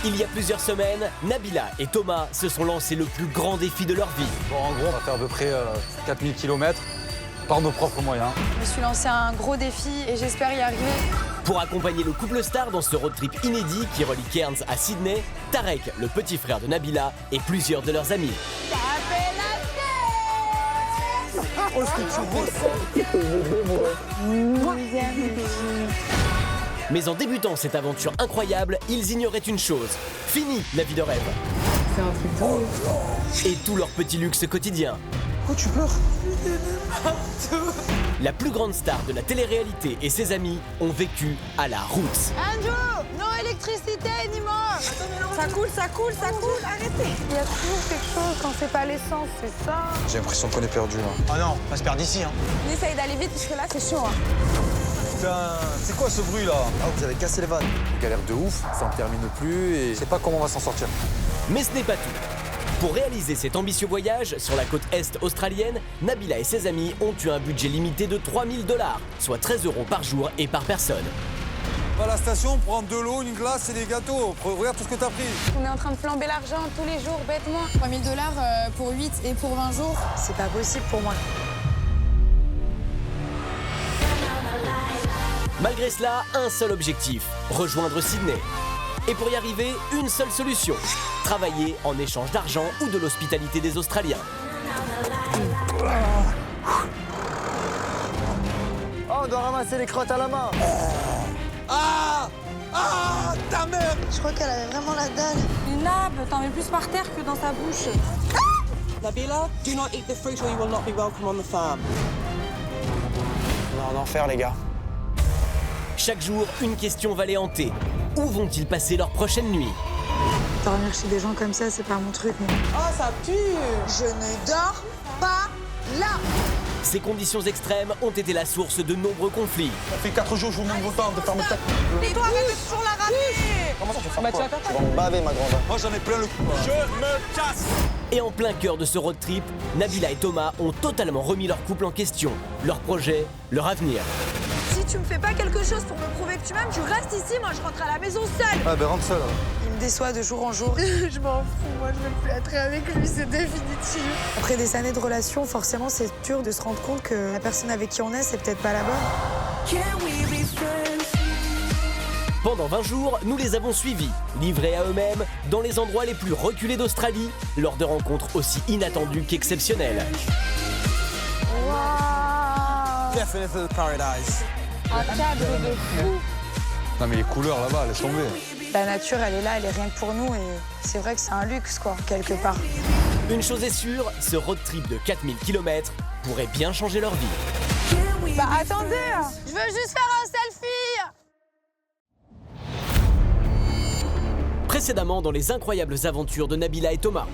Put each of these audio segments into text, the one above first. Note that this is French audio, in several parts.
Il y a plusieurs semaines, Nabila et Thomas se sont lancés le plus grand défi de leur vie. Bon, en gros, on va faire à peu près 4000 km par nos propres moyens. Je me suis lancé un gros défi et j'espère y arriver. Pour accompagner le couple star dans ce road trip inédit qui relie Cairns à Sydney, Tarek, le petit frère de Nabila, et plusieurs de leurs amis. Mais en débutant cette aventure incroyable, ils ignoraient une chose. Fini la vie de rêve. C'est un truc drôle. Et tout leur petit luxe quotidien. Pourquoi tu pleures? La plus grande star de la télé-réalité et ses amis ont vécu à la route. Andrew, non électricité anymore. Ça coule, arrêtez. Il y a toujours quelque chose quand c'est pas l'essence, c'est ça. J'ai l'impression qu'on est perdu là. Oh non, on va se perdre d'ici. Hein. On essaye d'aller vite parce que là c'est chaud. Putain, c'est quoi ce bruit là? Ah, vous avez cassé les vannes. Galère de ouf, ça en termine plus et je sais pas comment on va s'en sortir. Mais ce n'est pas tout. Pour réaliser cet ambitieux voyage sur la côte est australienne, Nabila et ses amis ont eu un budget limité de 3000 $, soit 13 € par jour et par personne. Va à la station, prends de l'eau, une glace et des gâteaux. Regarde tout ce que t'as pris. On est en train de flamber l'argent tous les jours, bêtement. 3000 $ pour 8 et pour 20 jours. C'est pas possible pour moi. Malgré cela, un seul objectif, rejoindre Sydney. Et pour y arriver, une seule solution, travailler en échange d'argent ou de l'hospitalité des Australiens. Oh, on doit ramasser les crottes à la main. Ah! Ah! Ta mère! Je crois qu'elle avait vraiment la dalle. Une nabe, t'en mets plus par terre que dans sa bouche. Nabila, do not eat the fruit or you will not be welcome on the farm. On est en enfer, les gars. Chaque jour, une question va les hanter. Où vont-ils passer leur prochaine nuit? Dormir chez des gens comme ça, c'est pas mon truc, moi. Oh, ça pue! Je ne dors pas là. Ces conditions extrêmes ont été la source de nombreux conflits. Ça fait 4 jours que je vous demande autant de fermer ta... Et toi, arrête de toujours la ramer. Comment ça, tu vas Bah, faire tu vas quoi? faire Tu vas me baver, ma grande. Moi, j'en ai plein le cul. Je me casse! Et en plein cœur de ce road trip, Nabila et Thomas ont totalement remis leur couple en question, leur projet, leur avenir. Si tu me fais pas quelque chose pour me prouver que tu m'aimes, tu restes ici, moi je rentre à la maison seule. Ah, ben rentre seul. Il me déçoit de jour en jour. Je m'en fous, moi je veux plus être avec lui, c'est définitif. Après des années de relation, forcément, c'est dur de se rendre compte que la personne avec qui on est, c'est peut-être pas la bonne. Pendant 20 jours, nous les avons suivis, livrés à eux-mêmes, dans les endroits les plus reculés d'Australie, lors de rencontres aussi inattendues qu'exceptionnelles. Waouh. Definitely paradise. Un cadre de fou. Non mais les couleurs là-bas, laisse tomber. La nature, elle est là, elle est rien que pour nous et c'est vrai que c'est un luxe, quoi, quelque part. Une chose est sûre, ce road trip de 4000 km pourrait bien changer leur vie. Bah attendez, je veux juste faire un selfie. Précédemment dans les incroyables aventures de Nabila et Thomas.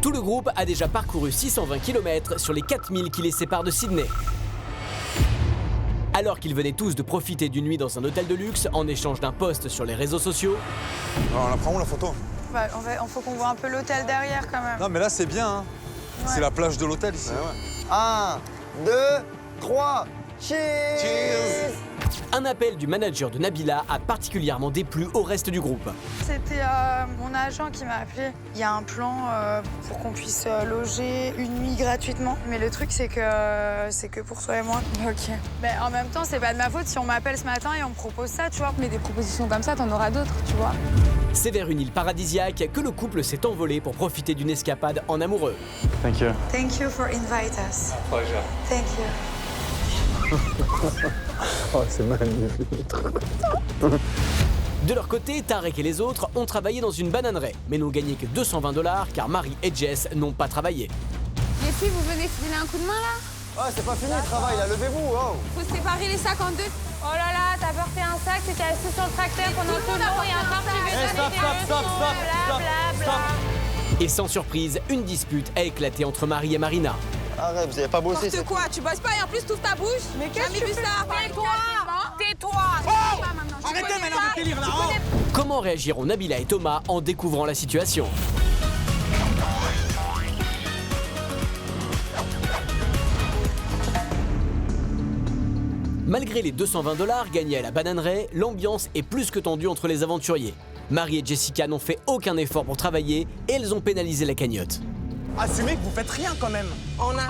Tout le groupe a déjà parcouru 620 km sur les 4000 qui les séparent de Sydney. Alors qu'ils venaient tous de profiter d'une nuit dans un hôtel de luxe en échange d'un post sur les réseaux sociaux, Alors, on la prend où la photo? Bah, faut qu'on voit un peu l'hôtel derrière quand même. Non, mais là, c'est bien. Hein. Ouais. C'est la plage de l'hôtel ici. 1, 2, 3, cheers! Cheers! un appel du manager de Nabila a particulièrement déplu au reste du groupe. C'était mon agent qui m'a appelé. Il y a un plan pour qu'on puisse loger une nuit gratuitement. Mais le truc, c'est que pour toi et moi. Ok. Mais en même temps, c'est pas de ma faute si on m'appelle ce matin et on me propose ça, tu vois. Mais des propositions comme ça, t'en auras d'autres, tu vois. C'est vers une île paradisiaque que le couple s'est envolé pour profiter d'une escapade en amoureux. Thank you. Thank you for invite us. Pleasure. Thank you. Oh, c'est magnifique. De leur côté, Tarek et les autres ont travaillé dans une bananerie, mais n'ont gagné que 220 $ car Marie et Jess n'ont pas travaillé. Les filles, vous venez filer un coup de main là? Ouais, c'est pas fini le travail, là, levez-vous, oh. Faut séparer les sacs en deux. Oh là là, t'as porté un sac, t'étais assis sur le tracteur pendant tout le long et encore tu veux Stop. Et sans surprise, une dispute a éclaté entre Marie et Marina. Arrête, vous avez pas bossé. N'importe quoi, tu bosses pas et en plus t'ouvres ta bouche. Mais qu'est-ce que tu fais? Tais-toi. Arrêtez maintenant de délire là, oh. Comment réagiront Nabila et Thomas en découvrant la situation? Malgré les 220 $ gagnés à la bananerie, l'ambiance est plus que tendue entre les aventuriers. Marie et Jessica n'ont fait aucun effort pour travailler et elles ont pénalisé la cagnotte. Assumez que vous faites rien quand même. On a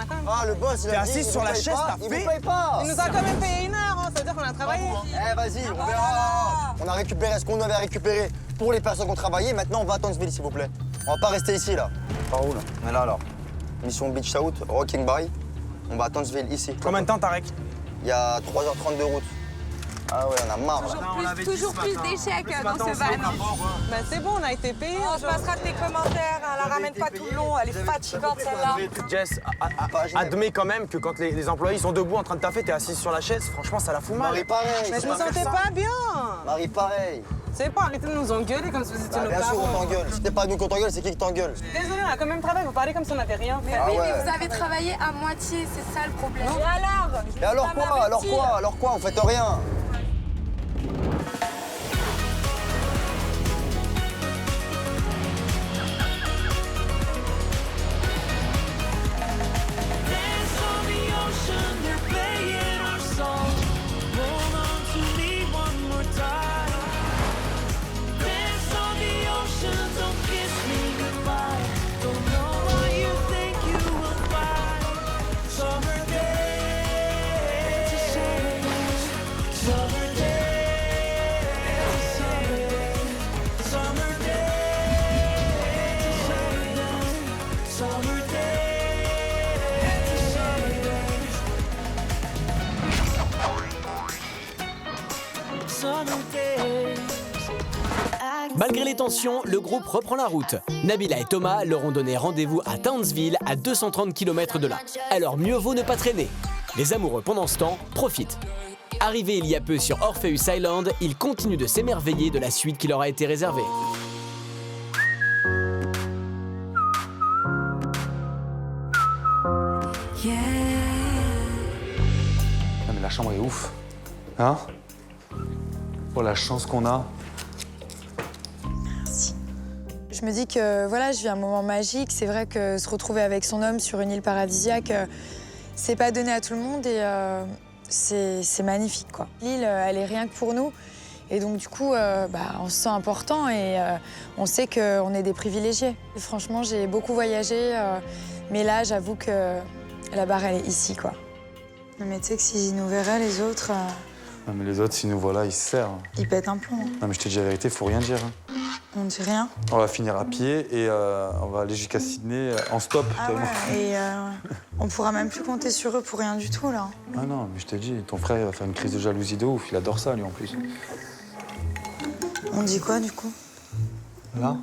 quand même. Ah, le boss, il T'es a assis dit, il sur vous la paye chaise, pas, t'as il fait. vous paye pas. Il nous a quand même payé 1 heure, ça veut dire qu'on a travaillé. Eh, vas-y, on verra. On a récupéré ce qu'on avait à récupérer pour les personnes qui ont travaillé. Maintenant, on va à Townsville, s'il vous plaît. On va pas rester ici, là. Par où, là? On est là, alors. Mission Beach South, Rocking Bay. On va à Townsville, ici. Combien de temps, Tarek? Il y a 3h30 de route. Ah ouais, on a marre, là. Toujours plus d'échecs dans ce van. Bah c'est bon, on a été payés. On se passera tes commentaires, elle la ramène pas tout le long, elle est fatigante celle-là. Jess, admets quand même que quand les employés sont debout en train de taffer, t'es assise sur la chaise, franchement, ça la fout mal. Marie, pareil. Mais je me sentais pas bien. Marie, pareil. C'est pas, arrêtez de nous engueuler comme si vous étiez nos Bien sûr, on parents. t'engueule. Si t'es pas nous qu'on t'engueule, c'est qui t'engueule? Désolée, on a quand même travaillé, vous parlez comme si on n'avait rien fait. Ah ouais. Vous avez travaillé à moitié, c'est ça le problème. Et alors quoi? Alors quoi? Alors quoi? Vous faites rien. Malgré les tensions, le groupe reprend la route. Nabila et Thomas leur ont donné rendez-vous à Townsville, à 230 km de là. Alors mieux vaut ne pas traîner. Les amoureux, pendant ce temps, profitent. Arrivés il y a peu sur Orpheus Island, ils continuent de s'émerveiller de la suite qui leur a été réservée. Ah, mais la chambre est ouf. Hein? Oh, la chance qu'on a. Je me dis que voilà, je vis un moment magique. C'est vrai que se retrouver avec son homme sur une île paradisiaque, c'est pas donné à tout le monde et c'est magnifique, quoi. L'île, elle est rien que pour nous. Et donc, du coup, on se sent important et on sait qu'on est des privilégiés. Et franchement, j'ai beaucoup voyagé, mais là, j'avoue que la barre, elle est ici, quoi. Mais tu sais que s'ils nous verraient, les autres, Non, mais les autres, s'ils nous voient là, ils se serrent. ils pètent un plomb. Non, mais je te dis la vérité, faut rien dire. Hein. On dit rien. On va finir à pied et on va aller jusqu'à Sydney en stop. Ah tellement. ouais, et on pourra même plus compter sur eux pour rien du tout, là. Ah non, mais je te dis, ton frère il va faire une crise de jalousie de ouf. Il adore ça, lui, en plus. On dit quoi, du coup? Là?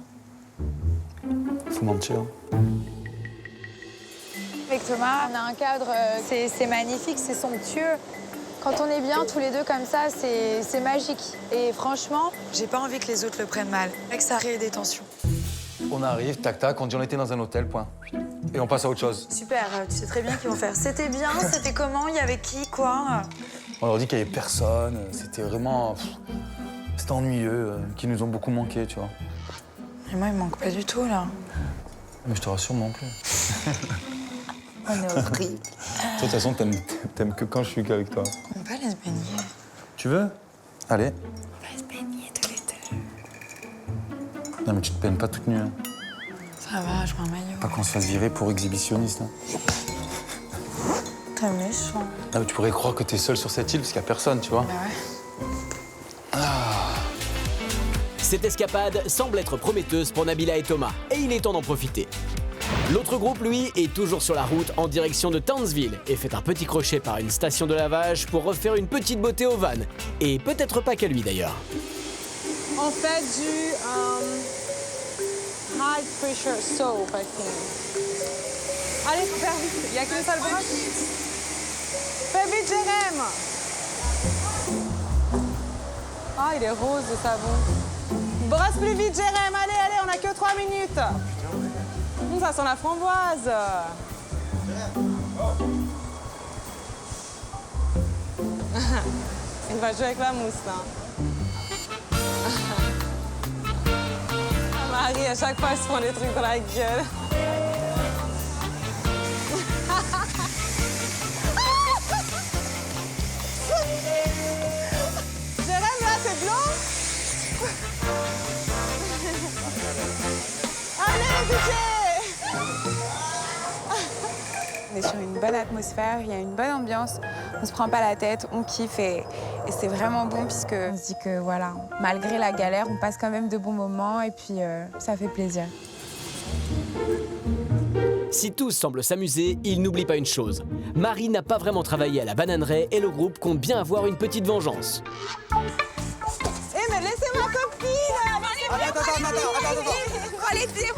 Faut mentir. Avec Thomas, on a un cadre, c'est magnifique, c'est somptueux. Quand on est bien tous les deux comme ça, c'est magique. Et franchement, J'ai pas envie que les autres le prennent mal, que ça crée des tensions. On arrive, tac tac, on dit on était dans un hôtel, point. Et on passe à autre chose. Super, tu sais très bien qu'ils vont faire. C'était bien, c'était comment, il y avait qui, quoi? On leur dit qu'il y avait personne, c'était vraiment... C'était ennuyeux, qu'ils nous ont beaucoup manqué, tu vois. Et moi, il me manque pas du tout, là. Mais je te rassure non plus. On est horrible. Toi, de toute façon, t'aimes que quand je suis qu'avec toi. On peut aller se baigner. Tu veux? Allez. On va se baigner tous les deux. Non, mais tu te peines pas toute nue. Hein. Ça va, je mets un maillot. Pas qu'on se fasse virer pour exhibitionniste. Hein. Très méchant. Ah, mais tu pourrais croire que t'es seul sur cette île parce qu'il y a personne, tu vois. Bah ouais. Cette escapade semble être prometteuse pour Nabila et Thomas, et il est temps d'en profiter. L'autre groupe, lui, est toujours sur la route en direction de Townsville et fait un petit crochet par une station de lavage pour refaire une petite beauté au van. Et peut-être pas qu'à lui d'ailleurs. On fait du high pressure soap, I think. Allez, faut faire vite. Il n'y a qu'une seule brosse. Fais vite, Jérém. Ah, il est rose, le savon. Brosse plus vite, Jérém. Allez, allez, on a que 3 minutes. Ça sent la framboise. Il va jouer avec la mousse, là. Marie, à chaque fois, elle se prend des trucs dans la gueule. Allez, DJ! On est sur une bonne atmosphère, il y a une bonne ambiance, on se prend pas la tête, on kiffe et c'est vraiment bon puisque on se dit que voilà, malgré la galère, on passe quand même de bons moments et puis ça fait plaisir. Si tous semblent s'amuser, ils n'oublient pas une chose. Marie n'a pas vraiment travaillé à la bananeraie et le groupe compte bien avoir une petite vengeance. Eh mais laissez ma copine! Attends. Prends les pieds!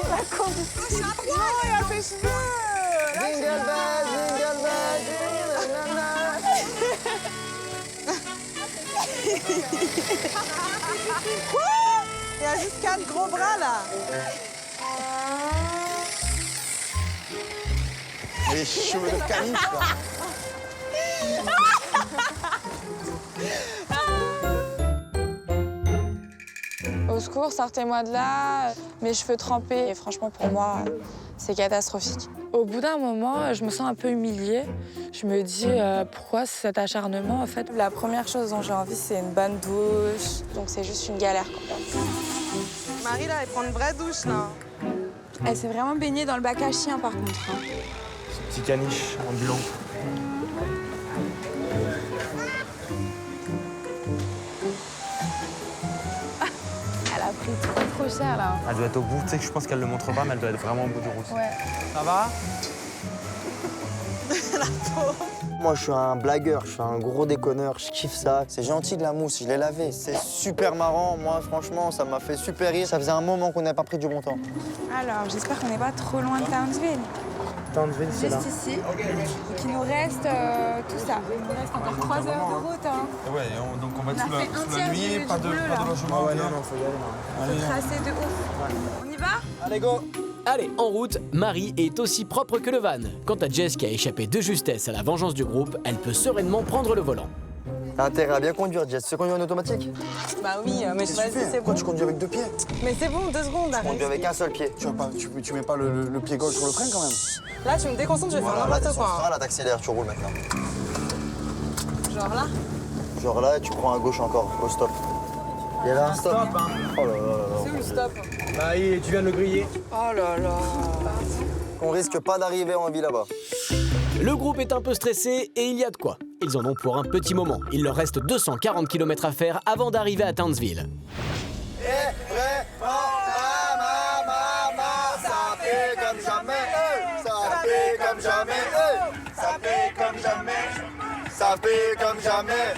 Ma copine! Non, il a ses cheveux! Jingle bells, Quoi? Il y a juste 4 gros bras là! Les cheveux de caniche, quoi. Au secours, sortez-moi de là. Mes cheveux trempés. Et franchement, pour moi, c'est catastrophique. Au bout d'un moment, je me sens un peu humiliée. Je me dis, pourquoi cet acharnement, en fait? La première chose dont j'ai envie, c'est une bonne douche. Donc c'est juste une galère, quoi. Marie, là, elle prend une vraie douche, là. Elle s'est vraiment baignée dans le bac à chien, par contre. Hein. Petit caniche ambulant. Elle a pris trop cher, là. Elle doit être au bout, tu sais que je pense qu'elle le montre pas, mais elle doit être vraiment au bout du rousse. Ouais. Ça va? Moi, je suis un blagueur, je suis un gros déconneur, je kiffe ça. C'est gentil de la mousse, je l'ai lavé. C'est super marrant. Moi, franchement, ça m'a fait super rire. Ça faisait un moment qu'on n'avait pas pris du bon temps. Alors, j'espère qu'on n'est pas trop loin de Townsville. Townsville, c'est là. Juste ici. Donc, il nous reste tout ça. Il nous reste encore 3 heures de route. Hein. Ouais, donc on va On a fait un tiers du boulot, là. logement. Ouais, non, faut y aller. C'est tracé de ouf. On y va? Allez, go! Allez, en route, Marie est aussi propre que le van. Quant à Jess qui a échappé de justesse à la vengeance du groupe, elle peut sereinement prendre le volant. T'as intérêt à bien conduire, Jess. Tu sais conduire en automatique? Bah oui, mais vas-y, c'est Pourquoi bon. tu conduis avec 2 pieds? Mais c'est bon, 2 secondes, Tu arrête. conduis avec un seul pied. Tu mets pas le pied gauche sur le frein quand même? Là, tu me déconcentres, je vais faire Là, n'importe t'es sur le quoi. frein, là, t'accélères, tu roules maintenant. Genre là? Genre là, tu prends à gauche encore, au stop. Il y a là un stop. Oh là là là là. C'est où le stop? Marie, tu viens de le griller. Oh là là. On risque pas d'arriver en vie là-bas. Le groupe est un peu stressé et il y a de quoi. Ils en ont pour un petit moment. Il leur reste 240 km à faire avant d'arriver à Townsville. Ça fait comme jamais, ça fait comme jamais, ça fait comme jamais, ça fait comme jamais.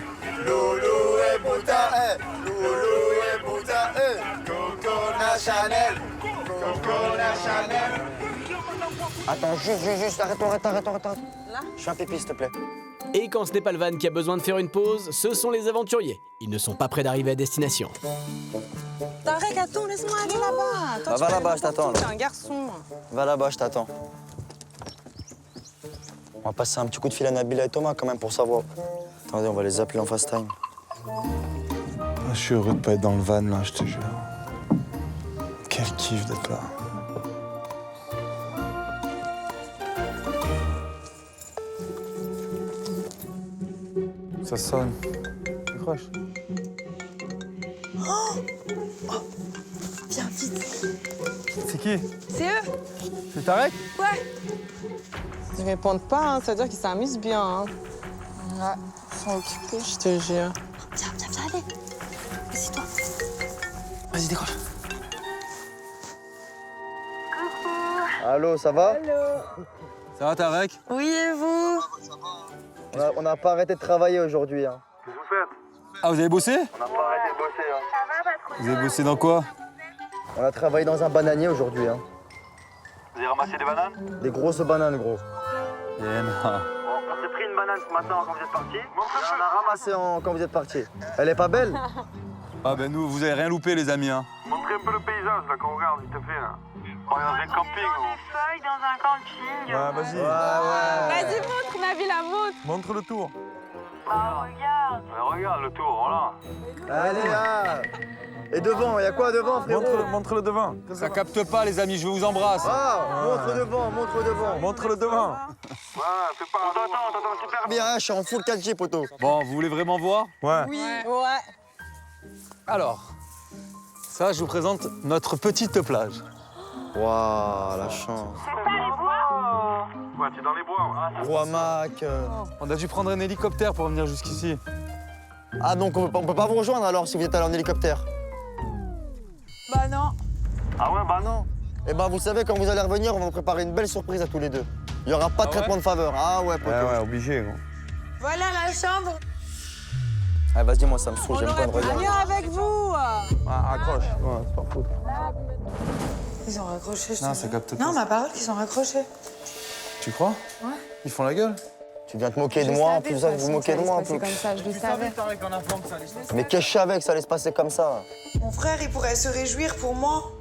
Loulou et Bouddha, Loulou et Bouddha, Coco Chanel, Coco Chanel. Attends, juste, arrête. Là? Je fais un pipi, s'il te plaît. Et quand ce n'est pas le van qui a besoin de faire une pause, ce sont les aventuriers. Ils ne sont pas près d'arriver à destination. Tarek, attends, laisse-moi aller là-bas. Toi, Bah, tu va peux là-bas, aller je t'attends, n'importe où, là. T'es un garçon. Va là-bas, je t'attends. On va passer un petit coup de fil à Nabila et Thomas quand même pour savoir. Attendez, on va les appeler en fast time. Je suis heureux de pas être dans le van là, je te jure. Quel kiff d'être là. Ça sonne. Décroche. Viens vite. C'est qui? C'est eux? C'est Tarek? Ouais. Ils répondent pas, hein, ça veut dire qu'ils s'amusent bien. Hein. Ouais, ils sont occupés. Je te jure. Viens, allez. Assis-toi. Vas-y, décroche. Allô, ça va? Ça va Tarek? Oui, et vous? On n'a pas arrêté de travailler aujourd'hui. Hein. Ah, vous avez bossé? On n'a pas arrêté de bosser. Hein. Vous avez bossé dans quoi? On a travaillé dans un bananier aujourd'hui. Hein. Vous avez ramassé des bananes? Des grosses bananes, gros. Yeah, non. On s'est pris une banane ce matin quand vous êtes partis. On a ramassé quand vous êtes partis. Elle est pas belle? Ah ben nous, vous avez rien loupé les amis. Hein. Montrez un peu le paysage là qu'on regarde vite fait là. On est dans un camping. Feuilles dans un camping. Ouais, vas-y. Vas-y, montre, Nabila, montre. Montre le tour. Oh, regarde. Ouais, regarde le tour, voilà. Allez, là. Et devant, il y a quoi devant, frérot? Montre le devant. Ça capte pas, les amis, je vous embrasse. Ah, montre devant, montre devant. Montre le devant. Voilà, fais pas. On t'entend super bien. Bien, je suis en full 4G, poto. Bon, vous voulez vraiment voir? Ouais. Ouais. Alors, ça, je vous présente notre petite plage. Waouh, la chance. Ouais, t'es dans les bois. Roi Mac. On a dû prendre un hélicoptère pour venir jusqu'ici. Ah, donc on peut pas vous rejoindre alors si vous êtes allé en hélicoptère? Bah non. Ah ouais, bah non. Eh ben, vous savez, quand vous allez revenir, on va vous préparer une belle surprise à tous les deux. Il y aura pas de traitement de faveur. Ah ouais, poto. Ouais, obligé, gros. Voilà la chambre. Ah, vas-y, moi, ça me saoule, j'aime pas de regarder. Venir avec vous. Ah, accroche. Ouais, c'est pas fou. Ils ont raccroché, je Non, te ça jure. capte pas. Non, ma parole qu'ils ont raccroché. Tu crois? Ouais. Ils font la gueule? Tu viens te moquer de moi, en plus, vous vous moquez de moi un peu. C'est comme ça, je le savais. Mais qu'est-ce que je savais que ça allait se passer comme ça? Mon frère, il pourrait se réjouir pour moi.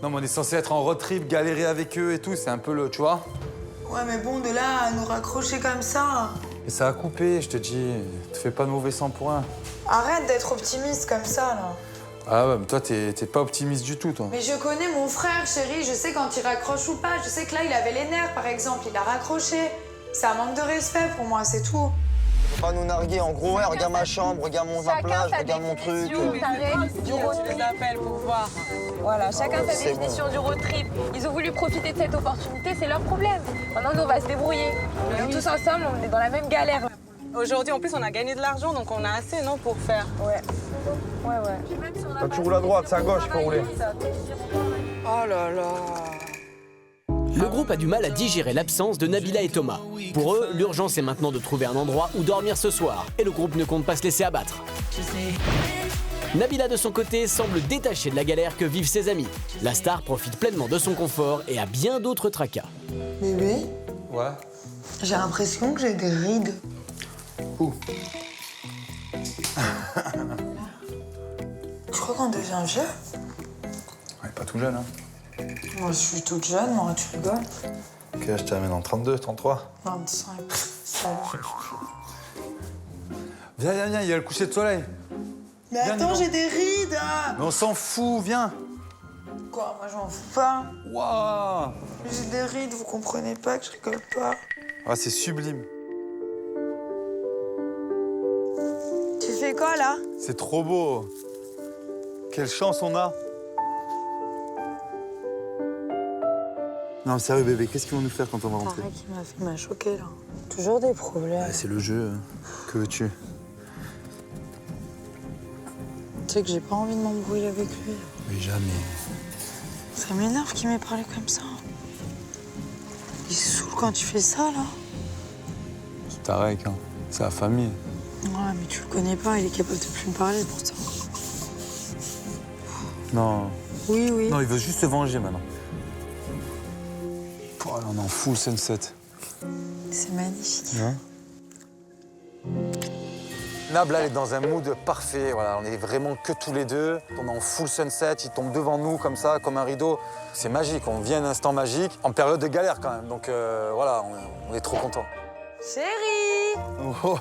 Non, mais on est censé être en road trip, galérer avec eux et tout, c'est un peu le, tu vois? Ouais, mais bon, de là à nous raccrocher comme ça. Et ça a coupé, je te dis, te fais pas de mauvais sang pour rien. Arrête d'être optimiste comme ça, là. Ah ouais, mais toi, t'es pas optimiste du tout, toi. Mais je connais mon frère, chérie. Je sais quand il raccroche ou pas. Je sais que là, il avait les nerfs, par exemple. Il a raccroché. C'est un manque de respect pour moi, c'est tout. Faut pas nous narguer. En gros, ouais, regarde ma chambre, regarde mon plage, regarde mon truc. Du road trip. appelle pour voir. Voilà, chacun sa c'est définition du road trip. Ils ont voulu profiter de cette opportunité, c'est leur problème. Maintenant, nous, on va se débrouiller. On est tous ensemble, on est dans la même galère. Aujourd'hui, en plus, on a gagné de l'argent, donc on a assez, non, pour faire. Ouais. Quand tu roules à droite, c'est à gauche qu'il faut rouler. Oh là là. Le groupe a du mal à digérer l'absence de Nabila et Thomas. Pour eux, l'urgence est maintenant de trouver un endroit où dormir ce soir, et le groupe ne compte pas se laisser abattre. Nabila, de son côté, semble détachée de la galère que vivent ses amis. La star profite pleinement de son confort et a bien d'autres tracas. Bébé, Ouais. j'ai l'impression que j'ai des rides. Où? Tu crois qu'on devient vieux? Ouais, pas tout jeune, hein. Moi, je suis toute jeune, moi, tu rigoles. Ok, je t'amène en 32, 33. 25. Salut. Viens, viens, viens, il y a le coucher de soleil. Mais Viens, attends, dis j'ai des rides. Mais on s'en fout, viens. Quoi, moi, j'en fous pas. Waouh. J'ai des rides, vous comprenez pas que je rigole pas. Ah, c'est sublime. Tu fais quoi, là? C'est trop beau. Quelle chance on a. Non, sérieux, bébé, qu'est-ce qu'ils vont nous faire quand on va rentrer? Pareil qui m'a choqué, là. Toujours des problèmes. C'est le jeu. Que veux-tu? Tu sais que j'ai pas envie de m'embrouiller avec lui. Mais jamais. Ça m'énerve qu'il m'ait parlé comme ça. Il se saoule quand tu fais ça, là. C'est Tarek, hein. C'est la famille. Ouais, mais tu le connais pas, il est capable de plus me parler pourtant. Non. Oui, oui. Non, il veut juste se venger maintenant. Oh, là, on est en full sunset. C'est magnifique. Hein? Nab, là, elle est dans un mood parfait. Voilà, on est vraiment que tous les deux. On est en full sunset, il tombe devant nous comme ça, comme un rideau. C'est magique, on vit un instant magique, en période de galère quand même. Donc voilà, on est trop contents. Chérie, Oh,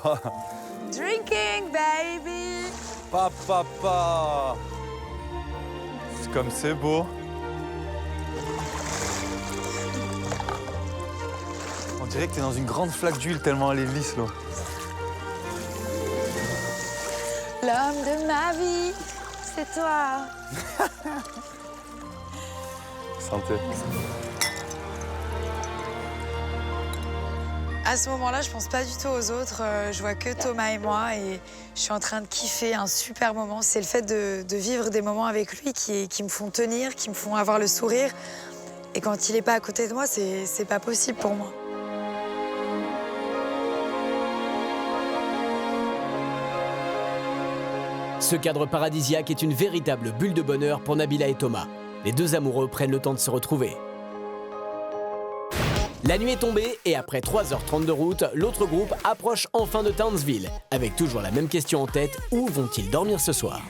drinking, baby. papa. C'est comme c'est beau. On dirait que t'es dans une grande flaque d'huile tellement elle est lisse, là. L'homme de ma vie, c'est toi. Santé. À ce moment-là, je pense pas du tout aux autres. Je vois que Thomas et moi et je suis en train de kiffer un super moment. C'est le fait de vivre des moments avec lui qui me font tenir, qui me font avoir le sourire. Et quand il est pas à côté de moi, c'est pas possible pour moi. Ce cadre paradisiaque est une véritable bulle de bonheur pour Nabila et Thomas. Les deux amoureux prennent le temps de se retrouver. La nuit est tombée et après 3h30 de route, l'autre groupe approche enfin de Townsville. Avec toujours la même question en tête, où vont-ils dormir ce soir?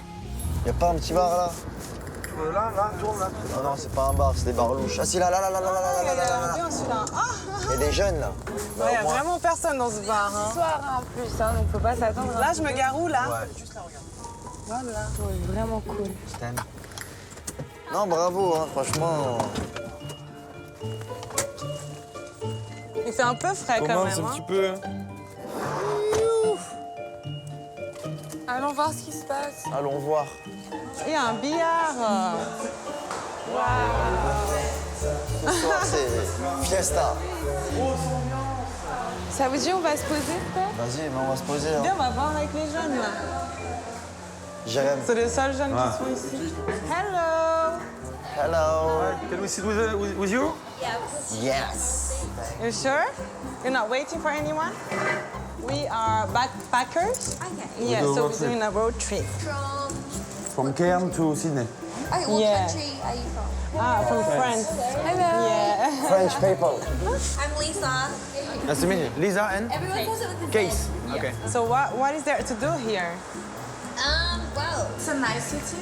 Y a pas un petit bar là? Là, tourne là. Non, non, c'est pas un bar, c'est des bars louches. Ah si, là. Bien celui-là. Ah, Il y a des jeunes là. Bah, il y a au moins. vraiment personne dans ce bar. Hein. Soir en plus, hein, donc faut pas s'attendre. Là, je me gare où, là? Ouais. Voilà. Ouais, vraiment cool. Non, bravo, hein, franchement. Il fait un peu frais quand Commence même. un petit peu. Allons voir ce qui se passe. Allons voir. Il y a un billard. Ce soir, c'est fiesta. Ça vous dit on va se poser peut-être? Vas-y, mais on va se poser. Hein. Viens, on va voir avec les jeunes là. Jérém. C'est les seuls jeunes qui sont ici. Hello. Hello. Can we sit with you? Yes. You sure? You're not waiting for anyone? We are backpackers. Okay. Yeah, so we're doing a road trip. From Cairn to Sydney. Okay, what Yeah. country are you from? Ah, from France. Hello. Yeah. French people. I'm Lisa. Nice to meet you. Lisa and Everyone calls it with the Case. Z. Okay. So what is there to do here? Well, It's a nice city.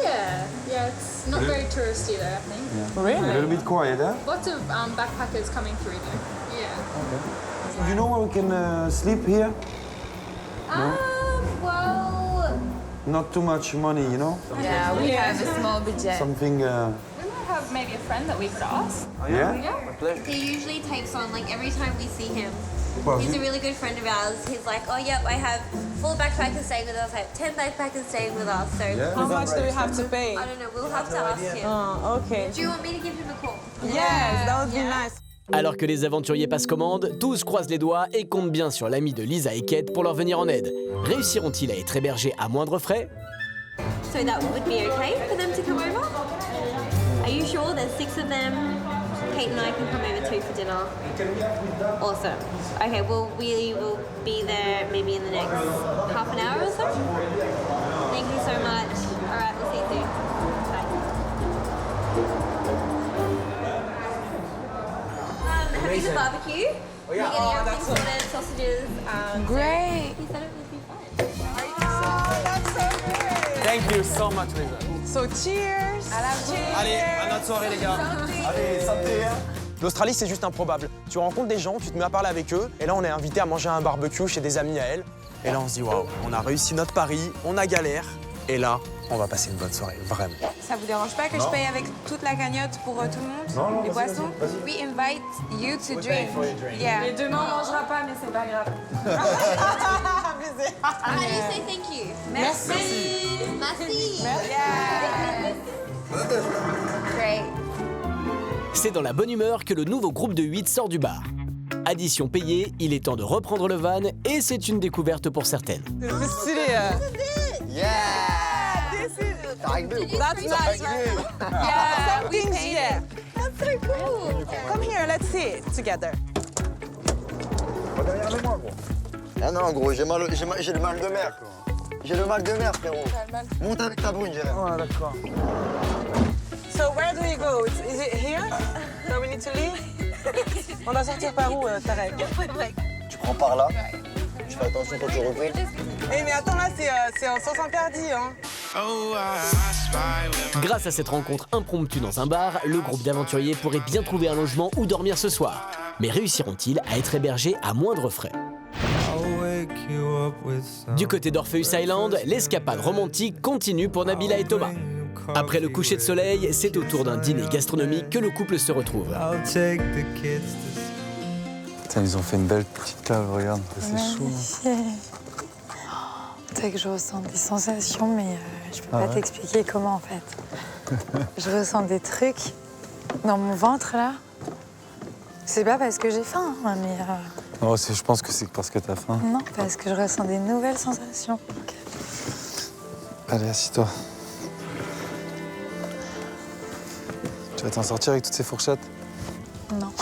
Yeah, it's not very touristy though, I think. A Really? little bit quiet, huh? Lots of backpackers coming through though. Yeah. Do you know where we can sleep here? well, Not too much money, you know? Yeah, we have a small budget. Something, We might have maybe a friend that we could ask. yeah? he usually takes on, like, every time we see him. Well, He's a really good friend of ours. He's like, oh, yep, I have 4 backpackers staying with us. I have 10 backpackers staying with us. So, How much do we have to pay? I don't know, we'll have to ask him. Oh, okay. Do you want me to give him a call? Yes, that would be nice. Alors que les aventuriers passent commande, tous croisent les doigts et comptent bien sur l'ami de Lisa et Kate pour leur venir en aide. Réussiront-ils à être hébergés à moindre frais? So that would be okay for them to come over? Are you sure there's 6 of them? Kate and I can come over too for dinner. Awesome. Okay, well, we will be there maybe in the next half an hour or so. Thank you so much. All right, we'll see you soon. Bye. Having the barbecue. We're getting everything sorted, sausages. Great. He said it would be fun. Thank you so much, Lisa. So cheers. Allez, à notre soirée, les gars. Allez, santé, hein. L'Australie, c'est juste improbable. Tu rencontres des gens, tu te mets à parler avec eux, et là, on est invité à manger un barbecue chez des amis à elle. Et là, on se dit, waouh, on a réussi notre pari, on a galère, et là, on va passer une bonne soirée, vraiment. Ça vous dérange pas que je paye avec toute la cagnotte pour tout le monde? Les boissons? We invite you to drink. Yeah. Et demain on mangera pas, mais c'est pas grave. How do you say thank you? Merci. Merci. Great. C'est dans la bonne humeur que le nouveau groupe de 8 sort du bar. Addition payée, il est temps de reprendre le van et c'est une découverte pour certaines. C'est stylé. Yeah. T'as réglé ou quoi? That's nice, right? Yeah, something's here. That's so cool. Come here, let's see it together. Ah non, gros, j'ai le mal de mer. J'ai le mal de mer, frérot. Monte avec ta brune, Jérém. Ah, d'accord. So where do we go? Is it here? So we need to leave? On doit sortir par où, Tarek? Tu prends par là. Tu fais attention quand tu recules. Eh mais attends, là, c'est en sens interdit, hein. Grâce à cette rencontre impromptue dans un bar, le groupe d'aventuriers pourrait bien trouver un logement où dormir ce soir. Mais réussiront-ils à être hébergés à moindre frais? Du côté d'Orpheus Island, l'escapade romantique continue pour Nabila et Thomas. Après le coucher de soleil, c'est au tour d'un dîner gastronomique que le couple se retrouve. Putain, ils ont fait une belle petite cave, regarde, c'est chaud. C'est que je ressens des sensations, mais je peux pas t'expliquer comment en fait. Je ressens des trucs dans mon ventre là. C'est pas parce que j'ai faim, hein, mais Non, je pense que c'est parce que t'as faim. non, parce que je ressens des nouvelles sensations. Allez, assis-toi. Tu vas t'en sortir avec toutes ces fourchettes? Non.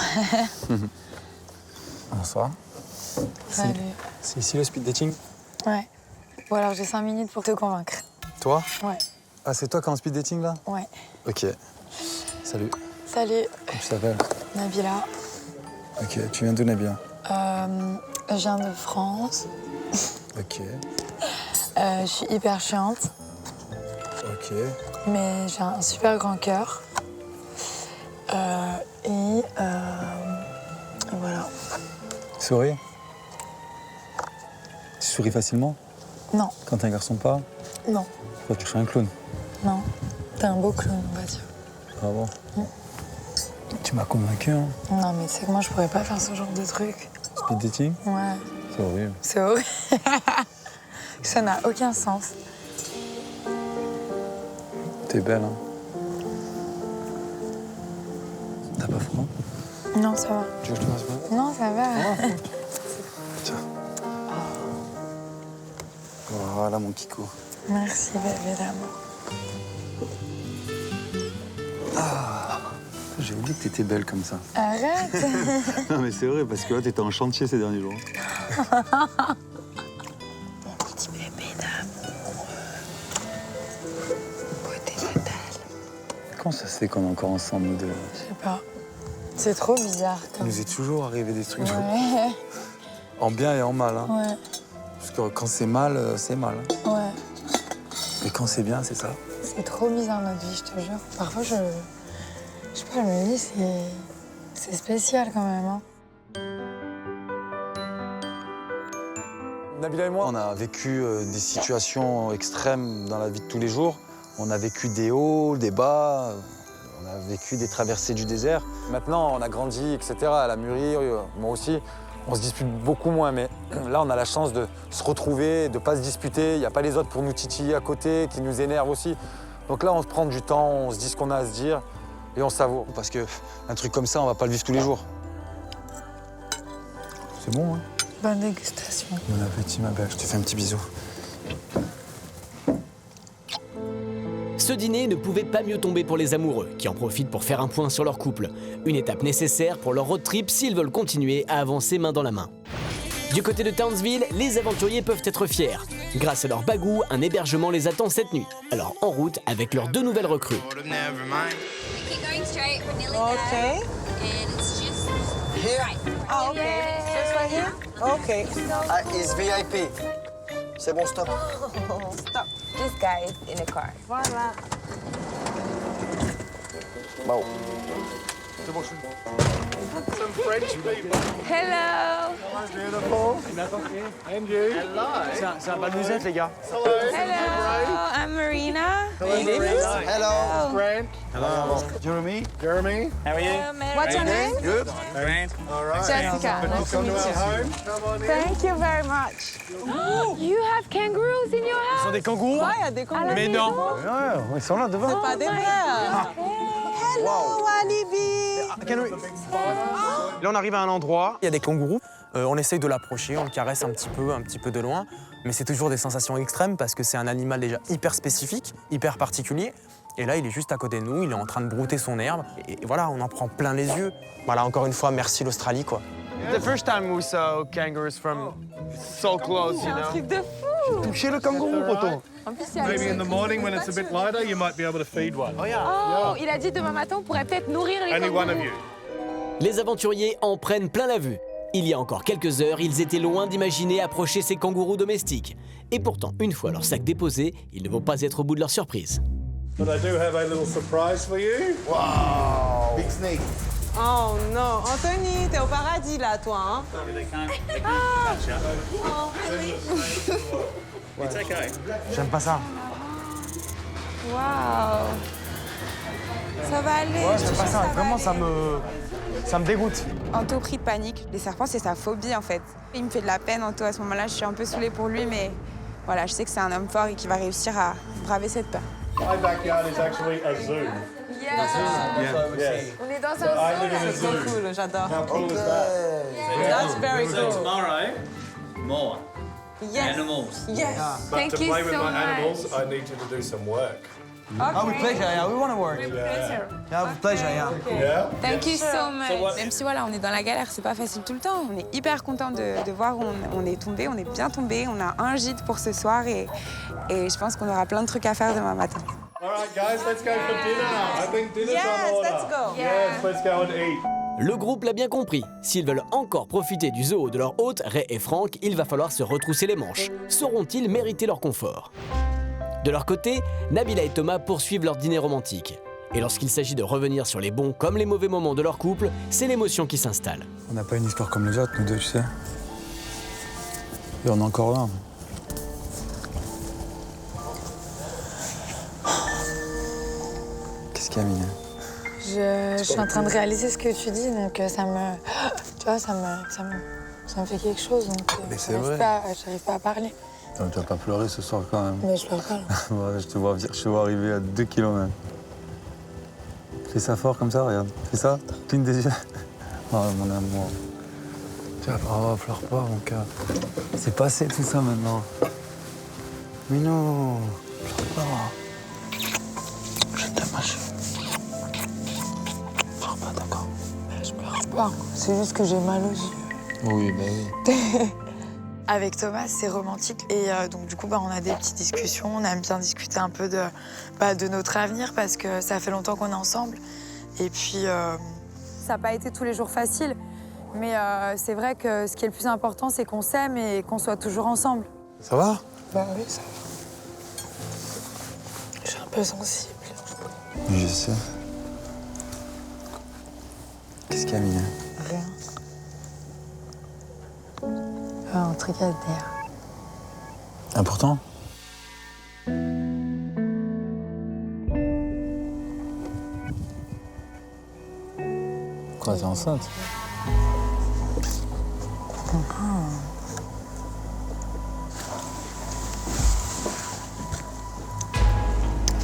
Bonsoir. Salut. C'est ici le speed dating? Ouais. Bon alors j'ai 5 minutes pour te convaincre. Toi? Ouais. Ah, c'est toi qui es en speed dating là? Ouais. Ok. Salut. Salut, Comment tu t'appelles? Nabila. Ok, tu viens d'où, Nabila? Je viens de France. Ok. Je suis hyper chiante, Ok. mais j'ai un super grand cœur. Et voilà. Souris? Tu souris facilement? Non. Quand t'es un garçon pas, Non. toi tu serais un clown. Non. T'es un beau clown, on va dire. Bravo. Tu m'as convaincu, hein. Non, mais tu sais que moi, je pourrais pas faire ce genre de truc. Speed dating? Ouais. C'est horrible. C'est horrible. Ça n'a aucun sens. T'es belle, hein. T'as pas froid? Non, ça va. Tu veux que je te fasse mal? Non, ça va. Tiens. Voilà mon kiko. Merci, bébé d'amour. J'ai oublié que t'étais belle comme ça. Arrête. Non mais c'est vrai parce que là t'étais en chantier ces derniers jours. Mon petit bébé d'amour. Beauté fatale. Comment ça se fait qu'on est encore ensemble nous deux? Je sais pas. C'est trop bizarre. Il Comme... nous est toujours arrivé des trucs Ouais. en bien et en mal. Hein. Ouais. Parce que quand c'est mal, c'est mal. Hein. Ouais. Et quand c'est bien, c'est ça. C'est trop bizarre notre vie, je te jure. Parfois, je sais pas, je me dis, c'est spécial quand même. Hein. Nabila et moi, on a vécu des situations extrêmes dans la vie de tous les jours. On a vécu des hauts, des bas, on a vécu des traversées du désert. Maintenant, on a grandi, etc. Elle a mûri, moi aussi. On se dispute beaucoup moins, mais là, on a la chance de se retrouver, de ne pas se disputer. Il n'y a pas les autres pour nous titiller à côté, qui nous énervent aussi. Donc là, on se prend du temps, on se dit ce qu'on a à se dire et on savoure. Parce qu'un truc comme ça, on ne va pas le vivre tous les jours. C'est bon, hein? Bonne dégustation. Bon appétit, ma belle. Je te fais un petit bisou. Ce dîner ne pouvait pas mieux tomber pour les amoureux, qui en profitent pour faire un point sur leur couple. Une étape nécessaire pour leur road trip s'ils veulent continuer à avancer main dans la main. Du côté de Townsville, les aventuriers peuvent être fiers. Grâce à leur bagou, un hébergement les attend cette nuit. Alors en route avec leurs 2 nouvelles recrues. Keep going straight. We're nearly Okay. there. And it's just right. Ah, okay. Just right here? Okay. Ah, it's VIP. C'est bon, stop. Stop. This guy is in the car. Voilà. Bon. Hello. C'est un bal musette, les gars. Hello. I'm Marina. Hello. Jeremy? What's your name? Good. Jessica. Nice to meet you. Thank you very much. You have kangaroos in your Ce house? sont des kangourous? Ouais, il y a des kangourous. Mais non. Ouais, ils sont là devant. C'est pas des vrais. Hello, Walibi. Là, on arrive à un endroit, il y a des kangourous. On essaye de l'approcher, on le caresse un petit peu de loin. Mais c'est toujours des sensations extrêmes parce que c'est un animal déjà hyper spécifique, hyper particulier. Et là, il est juste à côté de nous, il est en train de brouter son herbe. Et voilà, on en prend plein les yeux. Voilà, encore une fois, merci l'Australie, quoi. The first time we saw kangaroos from so close, C'est un truc de fou. Touchez le kangourou, poteau. En plus, il y a Maybe in the morning when it's a bit lighter, you might be able to feed one. Oh, il a dit demain matin, on pourrait peut-être nourrir les Only kangourous. one of you. Les aventuriers en prennent plein la vue. Il y a encore quelques heures, ils étaient loin d'imaginer approcher ces kangourous domestiques. Et pourtant, une fois leur sac déposé, ils ne vont pas être au bout de leur surprise. But I do have a little surprise for you. Wow. Big snake. Oh non, Anthony, t'es au paradis là, toi. Hein? J'aime pas ça. Waouh. Ça va aller. Ouais, j'aime pas ça. Vraiment, ça me dégoûte. Anto pris de panique. Les serpents, c'est sa phobie en fait. Il me fait de la peine, Anto, à ce moment-là. Je suis un peu saoulée pour lui, mais voilà, je sais que c'est un homme fort et qu'il va réussir à braver cette peur. My backyard is actually a zoo. Yes. On est dans un zoo. C'est trop cool, j'adore. How cool is that? That's very cool. Tomorrow, more Yes. animals. Yes. But Thank to you play with so my much. animals, I need you to do some work. Ah, with pleasure, yeah, we want to work. Yeah, with pleasure, yeah. Yeah? Thank you so much. what- Même si voilà, on est dans la galère, c'est pas facile tout le temps. On est hyper content de voir où on est tombé, on est bien tombé. On a un gîte pour ce soir et je pense qu'on aura plein de trucs à faire demain matin. All right, guys, let's go for dinner. I think dinner's Yes, on order. let's go. Yes, let's go and eat. Le groupe l'a bien compris. S'ils veulent encore profiter du zoo de leur hôte, Ray et Frank, il va falloir se retrousser les manches. Sauront-ils mériter leur confort? De leur côté, Nabila et Thomas poursuivent leur dîner romantique. Et lorsqu'il s'agit de revenir sur les bons comme les mauvais moments de leur couple, c'est l'émotion qui s'installe. On n'a pas une histoire comme les autres, nous deux, tu sais. Et on est encore là. Camille? Je suis en train de réaliser ce que tu dis, donc ça me... Tu vois, ça me fait quelque chose, donc Mais c'est vrai. J'arrive pas à parler. Non, tu vas pas pleurer ce soir quand même. Mais je pleure pas, là. Ouais, je te vois arriver à 2 km. Fais ça fort comme ça, regarde. Fais ça, cligne des yeux. Oh mon amour. Tu vas pas, pleure pas mon cœur. C'est passé tout ça maintenant. Mais non, pleure pas. Je t'aime ma chérie. Pleure pas, d'accord? Je pleure pas, c'est juste que j'ai mal aux yeux. Oui, bah oui. Avec Thomas, c'est romantique et donc du coup, on a des petites discussions. On aime bien discuter un peu de notre avenir parce que ça fait longtemps qu'on est ensemble. Et puis... Ça n'a pas été tous les jours facile, mais c'est vrai que ce qui est le plus important, c'est qu'on s'aime et qu'on soit toujours ensemble. Ça va? Bah oui, ça va. Je suis un peu sensible. Je sais. Qu'est-ce qu'il y a, Mia? Rien. Un truc à te dire. Important? Quoi, t'es enceinte?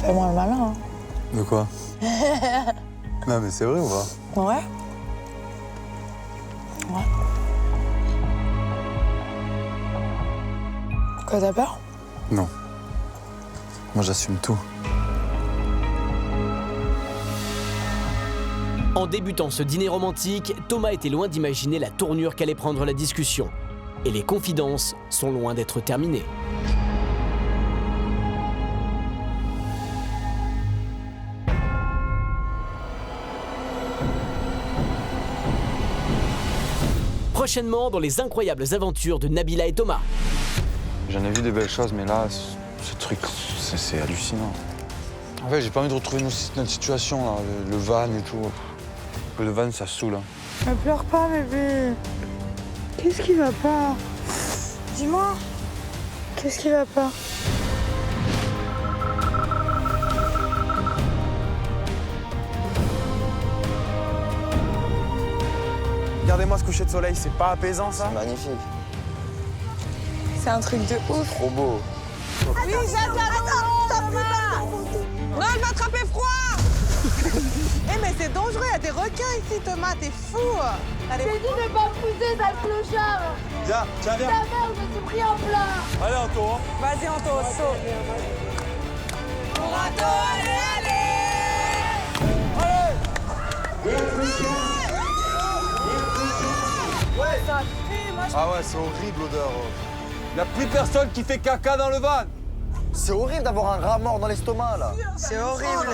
Fais-moi le malin, hein. De quoi? Non, mais c'est vrai ou pas? Ouais. Ouais. Quoi, t'as peur? Non. Moi, j'assume tout. En débutant ce dîner romantique, Thomas était loin d'imaginer la tournure qu'allait prendre la discussion. Et les confidences sont loin d'être terminées. Prochainement, dans les incroyables aventures de Nabila et Thomas. J'en ai vu des belles choses, mais là, ce truc, c'est hallucinant. En fait, j'ai pas envie de retrouver notre situation, là, le van et tout. Le van, ça saoule. Hein. Ne pleure pas, bébé. Qu'est-ce qui va pas? Dis-moi. Qu'est-ce qui va pas? Regardez-moi ce coucher de soleil, c'est pas apaisant ça? C'est magnifique. C'est un truc de ouf. Trop beau. Oui, attends, non, elle va attraper froid. Eh, mais c'est dangereux, il y a des requins ici, Thomas, t'es fou. Allez. J'ai dit de pas pousser, sale clochard. Viens, viens. Ta mère, je me suis pris en plat. Allez, Anto. Hein. Vas-y, Anto, saute. Pour Anto, allez, Ah ouais, c'est horrible l'odeur. Il n'y a plus personne qui fait caca dans le van. C'est horrible d'avoir un rat mort dans l'estomac, là. C'est horrible.